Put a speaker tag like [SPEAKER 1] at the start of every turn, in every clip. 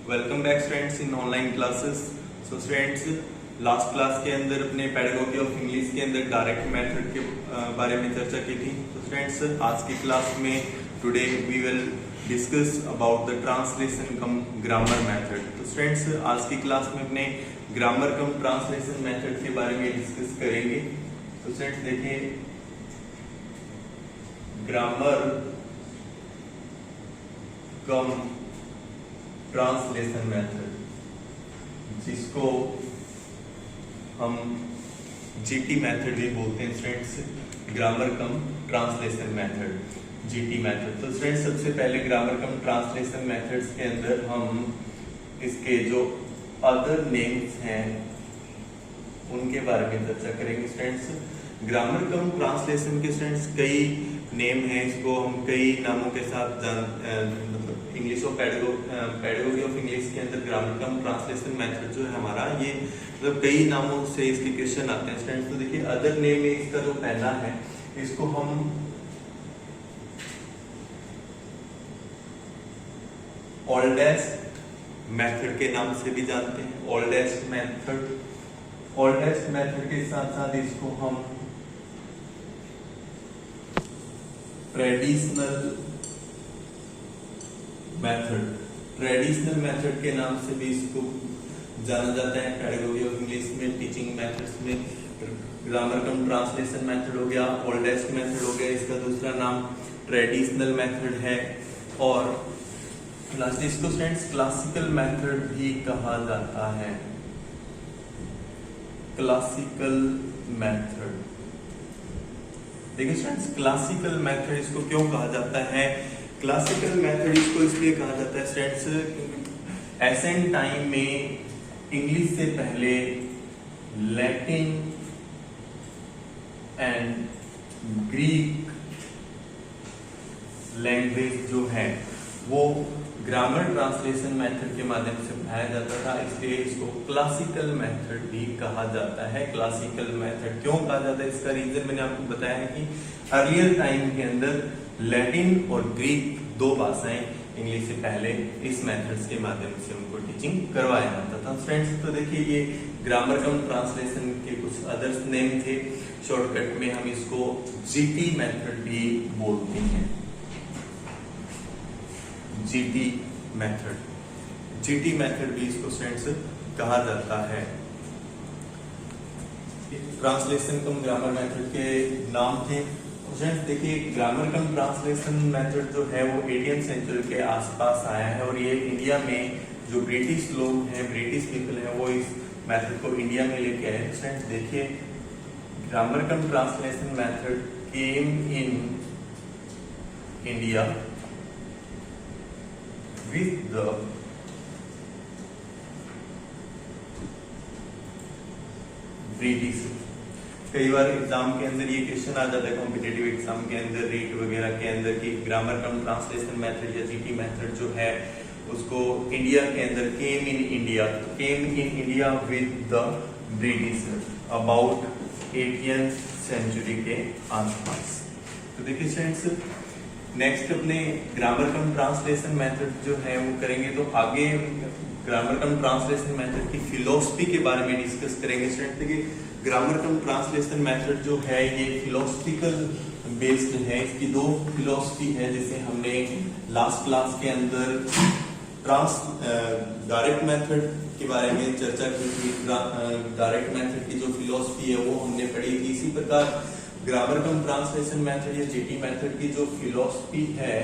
[SPEAKER 1] Welcome back students in online classes. So students, last class के अंदर अपने pedagogy of English के अंदर डायरेक्ट मेथड के बारे में चर्चा की थी। तो स्टूडेंट्स, आज की क्लास में today we will discuss about the translation cum grammar method. तो स्टूडेंट्स, आज की क्लास में अपने ग्रामर कम ट्रांसलेशन मेथड के बारे में डिस्कस करेंगे। तो स्टूडेंट्स देखिए, ग्रामर कम ट्रांसलेशन मेथड, जिसको हम जीटी मेथड भी बोलते हैं students, grammar cum translation method, GT method. तो स्टूडेंट्स, सबसे पहले ग्रामर कम ट्रांसलेशन मेथड्स के अंदर हम इसके जो अदर नेम्स हैं उनके बारे में चर्चा करेंगे। स्टूडेंट्स, ग्रामर कम ट्रांसलेशन के स्टूडेंट्स कई नेम हैं, इसको हम कई नामों के साथ मतलब English of pedagogy of English के अंदर ग्रामर कम ट्रांसलेशन मेथड जो है हमारा, ये मतलब कई नामों से इसके क्वेश्चन आते हैं स्टूडेंट्स। तो देखिए, अदर नेम में इसका जो पहला है, इसको हम ओल्डेस्ट मेथड के नाम से भी जानते हैं। ओल्डेस्ट मेथड, ओल्डेस्ट मेथड के साथ साथ इसको हम ट्रेडिशनल मेथड, ट्रेडिशनल मेथड के नाम से भी इसको जाना जाता है। पेडागोगी ऑफ इंग्लिश में टीचिंग मेथड्स में ग्रामर कम ट्रांसलेशन मेथड हो गया, ओल्डेस्ट मेथड हो गया, इसका दूसरा नाम ट्रेडिशनल मेथड है, और लास्ट इसको स्टूडेंट्स क्लासिकल मेथड भी कहा जाता है। क्लासिकल मेथड, देखिए स्टूडेंट्स, क्लासिकल मेथड इसको क्यों कहा जाता है? क्लासिकल मेथड इसको इसलिए कहा जाता है स्टूडेंट्स, एसेंट टाइम में इंग्लिश से पहले लैटिन एंड ग्रीक लैंग्वेज जो है वो ग्रामर ट्रांसलेशन मेथड के माध्यम से पढ़ाया जाता था, इसलिए इसको क्लासिकल मेथड भी कहा जाता है। क्लासिकल मेथड क्यों कहा जाता है, इसका रीजन मैंने आपको बताया है कि अर्लियर टाइम के अंदर लैटिन और ग्रीक दो भाषाएं इंग्लिश से पहले इस मेथड्स के माध्यम से उनको टीचिंग करवाया जाता था। फ्रेंड्स, तो देखिए, ये ग्रामर कम ट्रांसलेशन के कुछ अदर्स नेम थे। शॉर्टकट में हम इसको जीटी मेथड भी बोलते हैं। जीटी मेथड, जीटी मेथड भी इसको स्टूडेंट्स कहा जाता है। ट्रांसलेशन कम ग्रामर मेथड के नाम थे। फ्रेंड्स देखिए, ग्रामर कम ट्रांसलेशन मेथड जो है वो 18th सेंचुरी के आसपास आया है, और ये इंडिया में जो ब्रिटिश लोग हैं, ब्रिटिश पीपल हैं, वो इस मेथड को इंडिया में लेके आए। फ्रेंड्स देखिए, grammar cum translation method came in India with the British। कई बार एग्जाम के अंदर ये क्वेश्चन आ जाता है, कॉम्पिटेटिव एग्जाम के अंदर, रीट वगैरह के अंदर, कि ग्रामर कम ट्रांसलेशन मेथड या जीटी मेथड जो है उसको इंडिया के अंदर came in India, came in India with the British about 18th century के आसपास। तो देखिए स्टूडेंट्स, नेक्स्ट अपने ग्रामर कम ट्रांसलेशन मेथड जो है वो करेंगे, तो आगे ग्रामर कम ट्रांसलेशन मेथड की फिलोसफी के बारे में डिस्कस करेंगे। स्टूडेंट देखिए, ग्रामर कम ट्रांसलेशन मेथड जो है ये फिलोसफिकल बेस्ड है। इसकी दो फिलोसफी है, जैसे हमने लास्ट क्लास के अंदर डायरेक्ट मेथड के बारे में चर्चा की थी। डायरेक्ट मेथड की जो फिलोसफी है वो हमने पढ़ी थी। इसी प्रकार ग्रामर कम ट्रांसलेशन मेथड या जीटी मेथड की जो फिलोसफी है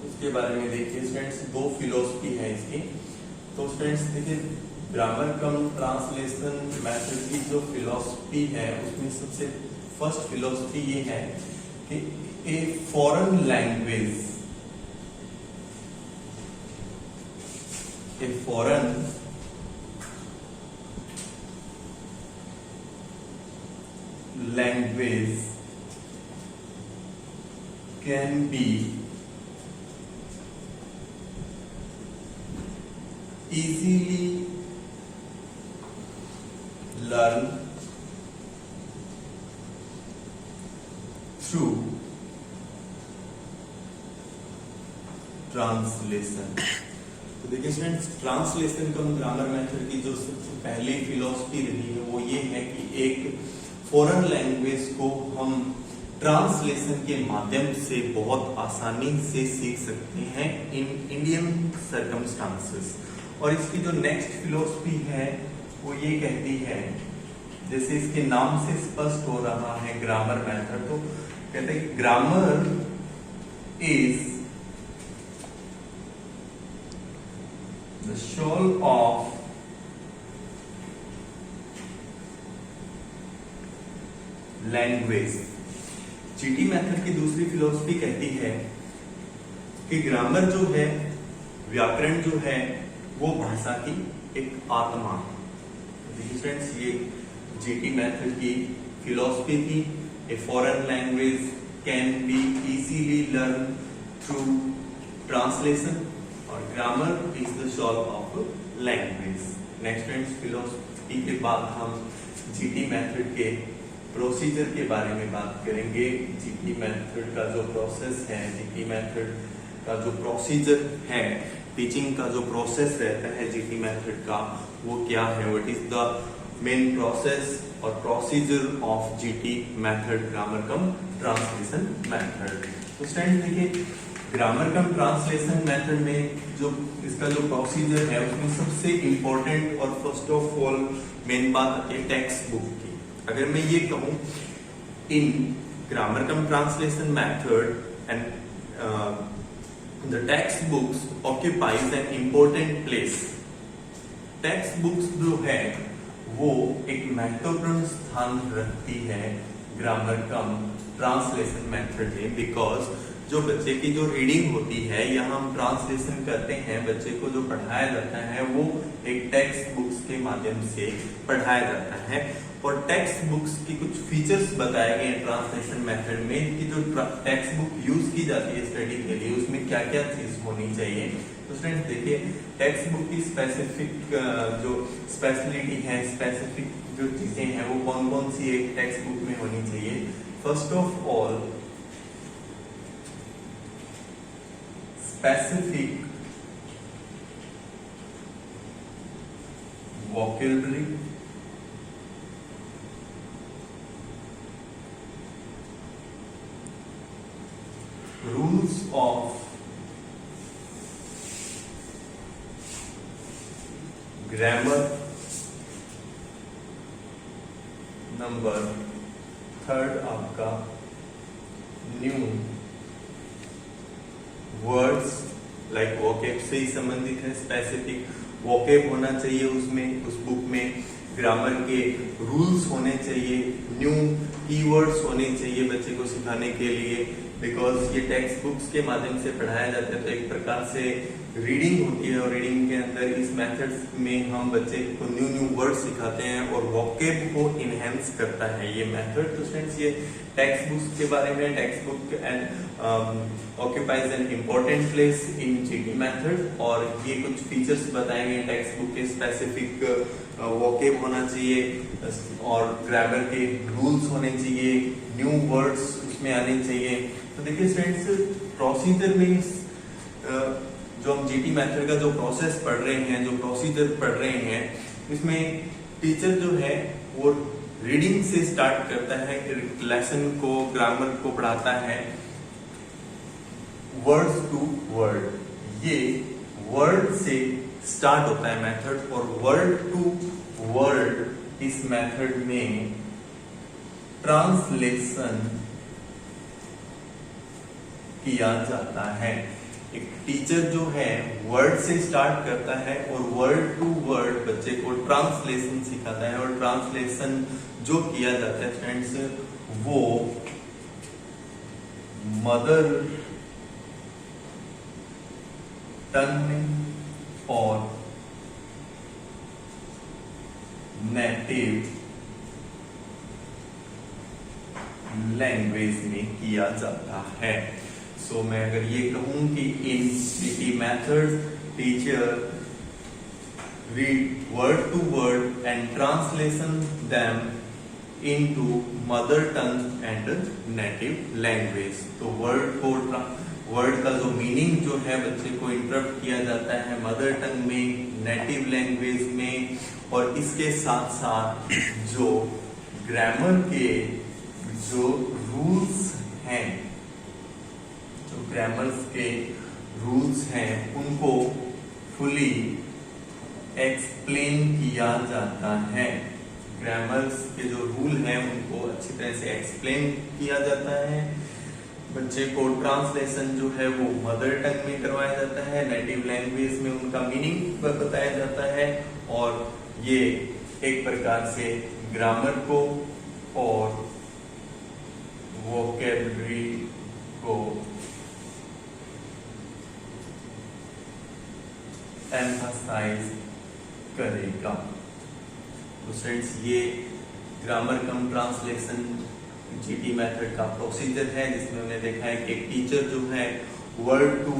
[SPEAKER 1] उसके बारे में देखिए स्टूडेंट्स, दो फिलोसफी है इसकी। तो स्टूडेंट्स देखिए, ग्रामर कम ट्रांसलेशन मेथड की जो फिलोसफी है उसमें सबसे फर्स्ट फिलोसफी ये है कि ए foreign language, a foreign language can be easily learned through translation. तो देखिए students, translation cum grammar method की जो सबसे पहली फिलॉसफी रही है वो ये है कि एक फॉरेन लैंग्वेज को हम ट्रांसलेशन के माध्यम से बहुत आसानी से सीख सकते हैं इन इंडियन सर्कमस्टांसेस। और इसकी जो नेक्स्ट फिलॉसफी है वो ये कहती है, जैसे इसके नाम से स्पष्ट हो रहा है ग्रामर मेथड, तो कहते हैं grammar is the soul of language. GT method की दूसरी फिलॉसफी कहती है कि ग्रामर जो है, व्याकरण जो है, वो भाषा की एक आत्मा है। फ्रेंड्स, ये जीटी मेथड की फिलॉसफी थी। A foreign language can be easily learn through translation और grammar is the soul of language. Next friends, philosophy के बाद हम जीटी मेथड के प्रोसीजर के बारे में बात करेंगे। जीटी मेथड का जो प्रोसेस है, जीटी मेथड का जो प्रोसीजर है, टीचिंग का जो प्रोसेस रहता है जीटी मेथड का, वो क्या है, what is the main process और procedure of GT method, grammar cum translation method. तो स्टूडेंट देखिए, ग्रामर कम ट्रांसलेशन मेथड में जो इसका जो प्रोसीजर है उसमें सबसे इंपॉर्टेंट और फर्स्ट ऑफ ऑल मेन बात आती है टेक्स्ट बुक की। अगर मैं ये कहूं, इन grammar cum translation method and the text books occupies an important place. Text books जो है वो एक महत्वपूर्ण स्थान रखती है ग्रामर कम ट्रांसलेशन मेथड में, बिकॉज जो बच्चे की जो रीडिंग होती है या हम ट्रांसलेशन करते हैं, बच्चे को जो पढ़ाया जाता है वो एक टेक्स्ट बुक्स के माध्यम से पढ़ाया जाता है। और टेक्स्ट बुक्स की कुछ फीचर्स बताए गए हैं ट्रांसलेशन मेथड में कि जो टेक्स्ट बुक यूज की जाती है स्टडी के लिए, उसमें क्या क्या चीज होनी चाहिए। तो स्टूडेंट्स देखिए, टेक्स्ट बुक की स्पेसिफिक जो स्पेशलिटी है, स्पेसिफिक जो चीजें हैं वो कौन कौन सी एक टेक्स्ट बुक में होनी चाहिए। First of all, specific vocabulary, rules of grammar, number third आपका न्यू वर्ड्स लाइक वोकैब से ही संबंधित है। स्पेसिफिक वोकैब होना चाहिए उसमें, उस बुक में ग्रामर के रूल्स होने चाहिए, न्यू कीवर्ड्स होने चाहिए बच्चे को सिखाने के लिए, बिकॉज ये टेक्स्ट बुक्स के माध्यम से पढ़ाया जाता है तो एक प्रकार से रीडिंग होती है और रीडिंग के अंदर इस मेथड्स में हम बच्चे को न्यू वर्ड सिखाते हैं और वोकैब को इनहेंस करता है ये मेथड। तो स्टूडेंट्स, ये टेक्स्ट बुक्स के बारे में, text book and occupies an important place in GT method. और ये कुछ फीचर्स बताए गए टेक्स्ट बुक के, स्पेसिफिक वोकैब होना चाहिए और ग्रामर के रूल्स होने चाहिए, न्यू वर्ड्स उसमें आने चाहिए। तो देखिए स्टूडेंट्स, प्रोसीजर में जो हम जीटी मेथड का जो प्रोसेस पढ़ रहे हैं, जो प्रोसीजर पढ़ रहे हैं, इसमें टीचर जो है वो रीडिंग से स्टार्ट करता है, लेसन को, ग्रामर को पढ़ाता है वर्ड्स टू वर्ड। ये वर्ड से स्टार्ट होता है मेथड और वर्ड टू वर्ड इस मेथड में ट्रांसलेशन किया जाता है। एक टीचर जो है वर्ड से स्टार्ट करता है और वर्ड टू वर्ड बच्चे को ट्रांसलेशन सिखाता है और ट्रांसलेशन जो किया जाता है फ्रेंड्स, वो मदर टंग में और नेटिव लैंग्वेज में किया जाता है। सो मैं अगर ये कहूं कि in GT method teacher read word to word and translation them into mother tongue and native language. तो वर्ड वर्ड का जो मीनिंग जो है बच्चे को इंटरप्ट किया जाता है मदर टंग में, नेटिव लैंग्वेज में, और इसके साथ साथ जो ग्रामर के जो रूल्स हैं, जो ग्रामर्स के रूल्स हैं उनको फुली एक्सप्लेन किया जाता है। ग्रामर्स के जो रूल हैं उनको अच्छी तरह से एक्सप्लेन किया जाता है। बच्चे को ट्रांसलेशन जो है वो मदर टंग में करवाया जाता है, नेटिव लैंग्वेज में उनका मीनिंग बताया जाता है, और ये एक प्रकार से ग्रामर को और वोकैबुलरी को एम्फसाइज करेगा। तो फ्रेंड्स ये grammar cum translation GT method का प्रोसीजर है, जिसमें हमने देखा है कि एक टीचर जो है वर्ड टू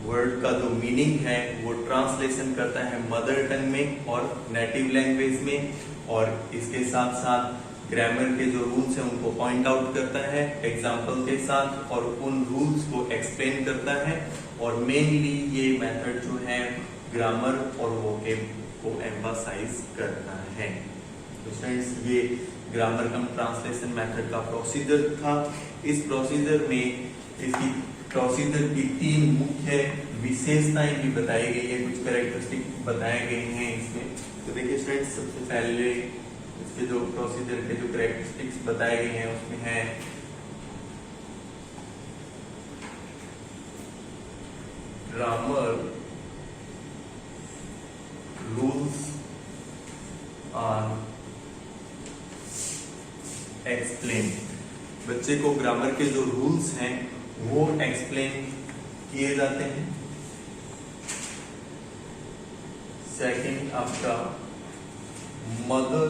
[SPEAKER 1] वर्ड का जो मीनिंग है वो ट्रांसलेशन करता है मदर टंग में और नेटिव लैंग्वेज में, और इसके साथ साथ ग्रामर के जो रूल्स हैं उनको पॉइंट आउट करता है एग्जाम्पल के साथ, और उन रूल्स को एक्सप्लेन करता है। और मेनली ये मेथड जो है ग्रामर और वोकैब को एम्फसाइज करता है। तो फ्रेंड्स ये ग्रामर कम ट्रांसलेशन मेथड का प्रोसीजर था। इस प्रोसीजर में इसकी प्रोसीजर की 3 मुख्य विशेषताएं भी बताई गई है, कुछ कैरेक्टरिस्टिक बताए गए हैं इसमें। तो देखिए फ्रेंड्स, सबसे पहले इसके जो प्रोसीजर के जो कैरेक्टरिस्टिक्स बताए गए हैं उसमें है ग्रामर रूल्स आर एक्सप्लेन। बच्चे को ग्रामर के जो रूल्स हैं वो एक्सप्लेन किए जाते हैं। सेकंड, आपका मदर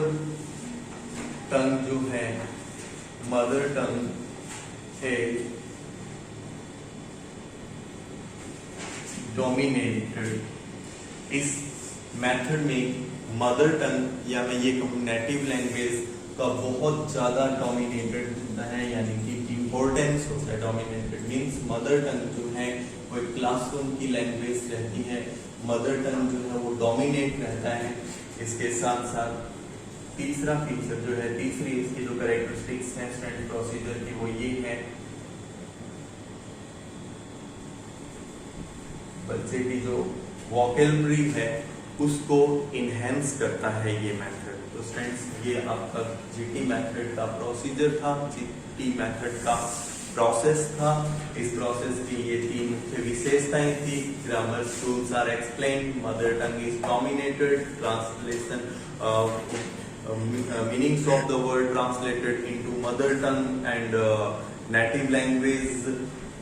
[SPEAKER 1] टंग जो है, मदर टंग है डोमिनेटेड। इस मेथड में मदर टंग या मैं ये कहूँ नेटिव लैंग्वेज का बहुत ज्यादा डोमिनेटेड होता है, यानी कि इम्पोर्टेंस होता है। डोमिनेटेड मीन्स मदर टंग जो है वो एक क्लासरूम की लैंग्वेज रहती है, मदर टंग जो है वो डोमिनेट रहता है। इसके साथ साथ तीसरा फीचर जो है, तीसरी इसकी जो कैरेक्टरिस्टिक्स है स्टैंडर्ड प्रोसीजर की, वो ये है बच्चे की जो वोकैबुलरी है उसको इनहेंस करता है ये मेथड। तो स्टूडेंट्स ये आपका जीटी मेथड का प्रोसीजर था, जीटी मेथड का प्रोसेस था। इस प्रोसेस की ये 3 मुख्य विशेषताएं थी। Grammar rules are explained, mother tongue is dominated, translation meanings of the word translated into mother tongue and native language।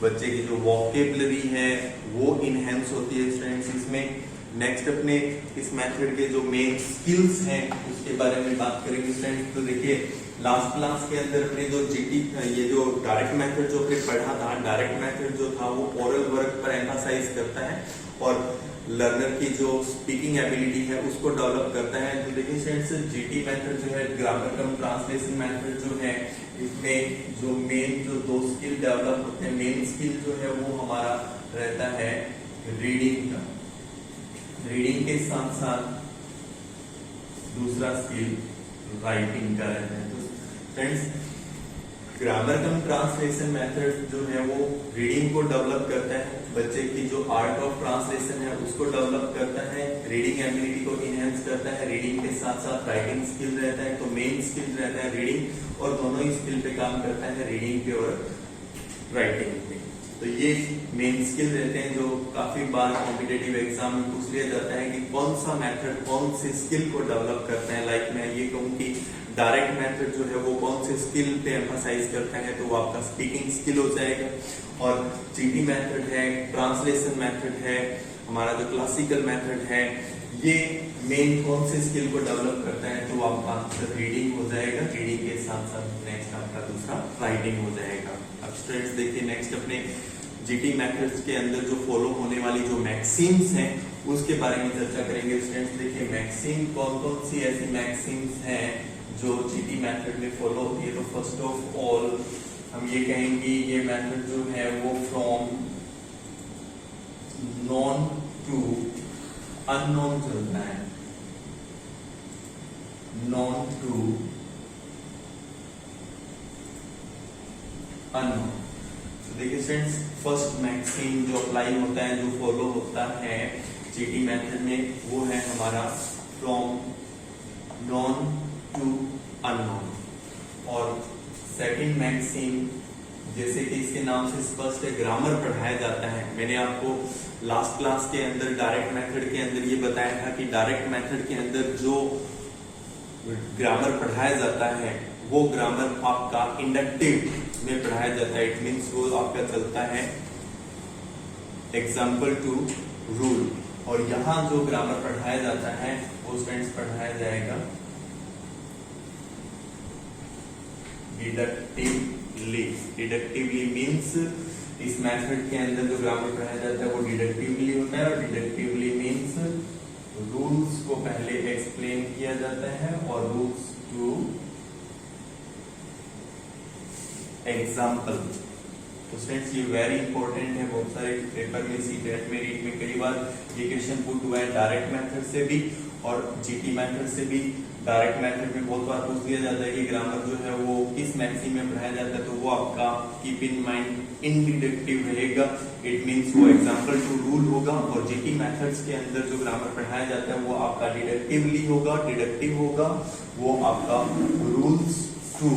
[SPEAKER 1] बच्चे की जो वोकैबुलरी है वो इनहेंस होती है स्टूडेंट्स इसमें। नेक्स्ट अपने इस मेथड के जो मेन स्किल्स हैं उसके बारे में बात करेंगे स्टूडेंट्स। तो देखिए लास्ट क्लास के अंदर अपने जो जीटी ये जो डायरेक्ट मेथड जो अपने पढ़ा था, डायरेक्ट मेथड जो था वो ओरल वर्क पर एम्फसाइज करता है और लर्नर की जो स्पीकिंग एबिलिटी है उसको डेवलप करता है। तो देखिए फ्रेंड्स जीटी मेथड जो है, ग्रामर कम ट्रांसलेशन मेथड जो है, इसमें जो मेन जो 2 स्किल डेवलप होते हैं, मेन स्किल जो है वो हमारा रहता है रीडिंग का। रीडिंग के साथ साथ दूसरा स्किल राइटिंग का रहता है। तो friends grammar cum translation method जो है वो रीडिंग को डेवलप करता है, बच्चे की जो आर्ट ऑफ ट्रांसलेशन है उसको डेवलप करता है, रीडिंग एबिलिटी को इनहेंस करता है। रीडिंग के साथ साथ राइटिंग स्किल रहता है, तो मेन स्किल रहता है रीडिंग, और दोनों ही स्किल पे काम करता है, रीडिंग पे और राइटिंग पे। तो ये मेन स्किल रहते हैं जो काफी बार कॉम्पिटिटिव एग्जाम में पूछ लिया जाता है कि कौन सा मेथड कौन से स्किल को डेवलप करते हैं। लाइक मैं ये कहूँ कि डायरेक्ट मेथड जो है वो कौन से स्किल पे एम्फसाइज करता है, तो वो आपका स्पीकिंग स्किल हो जाएगा। और जीटी मेथड है, ट्रांसलेशन मेथड है, हमारा जो क्लासिकल मेथड है, ये मेन कौन से स्किल को डेवलप करता है, तो आपका आंसर रीडिंग हो जाएगा। रीडिंग के साथ साथ नेक्स्ट आपका दूसरा राइटिंग हो जाएगा। अब स्टूडेंट्स देखिए नेक्स्ट अपने जीटी मेथड्स के अंदर जो फॉलो होने वाली जो मैक्सिम्स हैं उसके बारे में चर्चा करेंगे। स्टूडेंट्स देखिए मैक्सिम कौन कौन सी ऐसी मैक्सिम्स हैं जो जीटी मेथड में फॉलो होती है। तो फर्स्ट ऑफ ऑल हम ये कहेंगे ये मेथड जो है वो फ्रॉम नॉन टू अननोन चलता है, नॉन टू अननोन। तो देखिए स्टूडेंट्स, फर्स्ट मैक्सिम जो अप्लाई होता है, जो फॉलो होता है जीटी मेथड में, वो है हमारा फ्रॉम नॉन टू अननोन। और सेकंड मैक्सिम, जैसे कि इसके नाम से स्पष्ट है, ग्रामर पढ़ाया जाता है। मैंने आपको लास्ट क्लास के अंदर डायरेक्ट मेथड के अंदर ये बताया था कि डायरेक्ट मेथड के अंदर जो ग्रामर पढ़ाया जाता है वो ग्रामर आपका इंडक्टिव में पढ़ाया जाता है। इट मींस वो आपका चलता है एग्जाम्पल टू रूल। और यहाँ जो ग्रामर पढ़ाया जाता है वो स्टूडेंट्स पढ़ाया जाएगा डिडक्टिवली। डिडक्टिवली मींस इस मेथड के अंदर जो ग्रामर पढ़ाया जाता है वो डिडक्टिवली होता है। और डिडक्टिवली मींस रूल्स को पहले एक्सप्लेन किया जाता है और रूल्स टू एग्जाम्पल। तो स्टूडेंट्स ये वेरी इंपॉर्टेंट है, बहुत सारे पेपर में, सीटेट में, रीट में कई बार ये क्वेश्चन पुट हुआ है डायरेक्ट मेथड से भी और जीटी मेथड से भी। डायरेक्ट मेथड में बहुत बार पूछ दिया जाता है कि ग्रामर जो है वो किस मैक्सिम में पढ़ाया जाता है, तो वो आपका कीप इन माइंड इनडिडक्टिव रहेगा। इट मींस वो एग्जाम्पल टू रूल होगा। और जीटी मेथड्स के अंदर जो ग्रामर पढ़ाया जाता है वो आपका डिडक्टिवली होगा, डिडक्टिव होगा, वो आपका रूल्स टू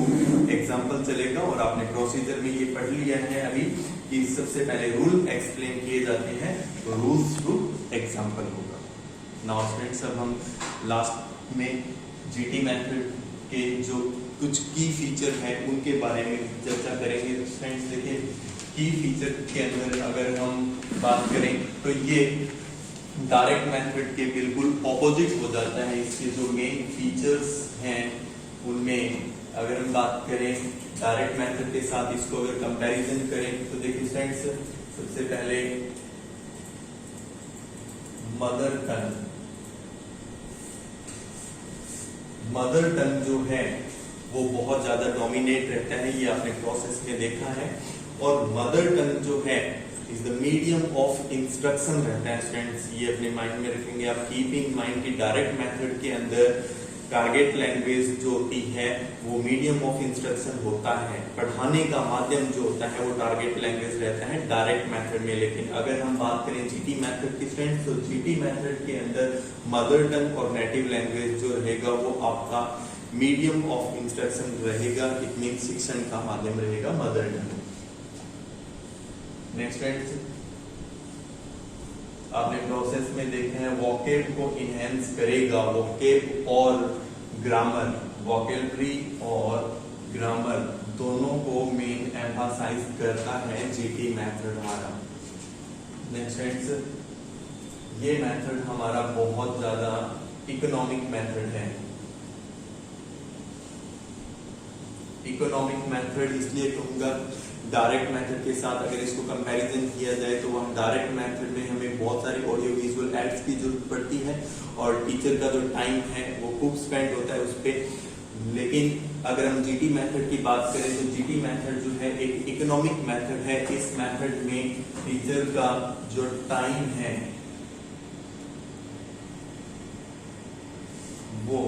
[SPEAKER 1] एग्जाम्पल चलेगा। और आपने प्रोसीजर में ये पढ़ लिया है अभी कि सबसे पहले रूल एक्सप्लेन किए जाते हैं, तो रूल्स टू एग्जाम्पल होगा। नाउ स्टूडेंट्स, अब हम लास्ट में जीटी मेथड के जो कुछ की फीचर है उनके बारे में चर्चा करेंगे। फ्रेंड्स देखिए, की फीचर के अंदर अगर हम बात करें तो ये डायरेक्ट मेथड के बिल्कुल ऑपोजिट हो जाता है। इसके जो मेन फीचर्स हैं उनमें अगर हम बात करें डायरेक्ट मेथड के साथ, इसको अगर कंपैरिजन करें तो देखिए फ्रेंड्स, सबसे पहले मदर टंग। मदर टंग जो है वो बहुत ज्यादा डोमिनेट रहता है, ये आपने प्रोसेस में देखा है। और मदर टंग जो है is the medium of instruction रहता है। स्टूडेंट्स ये अपने माइंड में रखेंगे आप, कीप इन माइंड की डायरेक्ट मेथड के अंदर टारगेट लैंग्वेज जो होती है वो मीडियम ऑफ इंस्ट्रक्शन होता है, पढ़ाने का माध्यम जो होता है वो टारगेट लैंग्वेज रहता है डायरेक्ट मेथड में। लेकिन अगर हम बात करें जीटी मेथड की स्टूडेंट्स, तो जीटी मेथड के अंदर मदर टंग और नेटिव लैंग्वेज जो रहेगा वो आपका मीडियम ऑफ इंस्ट्रक्शन रहेगा। इट मीन शिक्षण का माध्यम रहेगा मदर टंग। नेक्स्ट फ्रेंड्स, आपने प्रोसेस में देखे हैं वोकेब को इनहेंस करेगा। वोकेब और ग्रामर, वोकेबलरी और ग्रामर दोनों को मेन एम्फासाइज करता है जीटी मेथड हमारा। नेक्स्ट फ्रेंड्स, ये मेथड हमारा बहुत ज्यादा इकोनॉमिक मेथड है। इकोनॉमिक मेथड इसलिए कहूंगा, डायरेक्ट मेथड के साथ अगर इसको कंपैरिजन किया जाए तो हम डायरेक्ट मेथड में हमें बहुत सारी ऑडियो विजुअल एड्स की जरूरत पड़ती है और टीचर का जो टाइम है वो खूब स्पेंड होता है उस पर। लेकिन अगर हम जीटी मेथड की बात करें तो जीटी मेथड जो है एक इकोनॉमिक मेथड है। इस मेथड में टीचर का जो टाइम है वो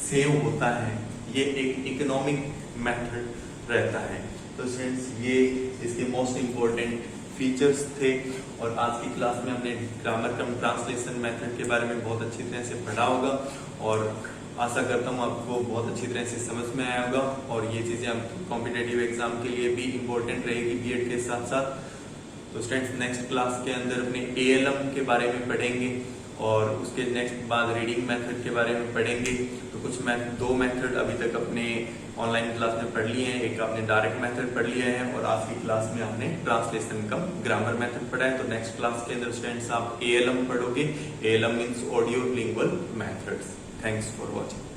[SPEAKER 1] सेव होता है। ये एक इकोनॉमिक मेथड रहता है। तो स्टूडेंट्स ये इसके मोस्ट इंपोर्टेंट फीचर्स थे और आज की क्लास में हमने ग्रामर कम ट्रांसलेशन मेथड के बारे में बहुत अच्छी तरह से पढ़ा होगा और आशा करता हूँ आपको बहुत अच्छी तरह से समझ में आया होगा। और ये चीज़ें आपके कॉम्पिटेटिव एग्जाम के लिए भी इम्पोर्टेंट रहेगी बीएड के साथ साथ। तो स्टूडेंट्स नेक्स्ट क्लास के अंदर अपने एएलएम के बारे में पढ़ेंगे और उसके नेक्स्ट बाद रीडिंग मेथड के बारे में पढ़ेंगे। तो कुछ दो मेथड अभी तक अपने ऑनलाइन क्लास में पढ़ लिए हैं, एक आपने डायरेक्ट मेथड पढ़ लिया है और आज की क्लास में आपने ट्रांसलेशन कम ग्रामर मेथड पढ़ा है। तो नेक्स्ट क्लास के अंदर स्टूडेंट्स आप एएलएम पढ़ोगे। ALM means audio lingual methods. Thanks for watching.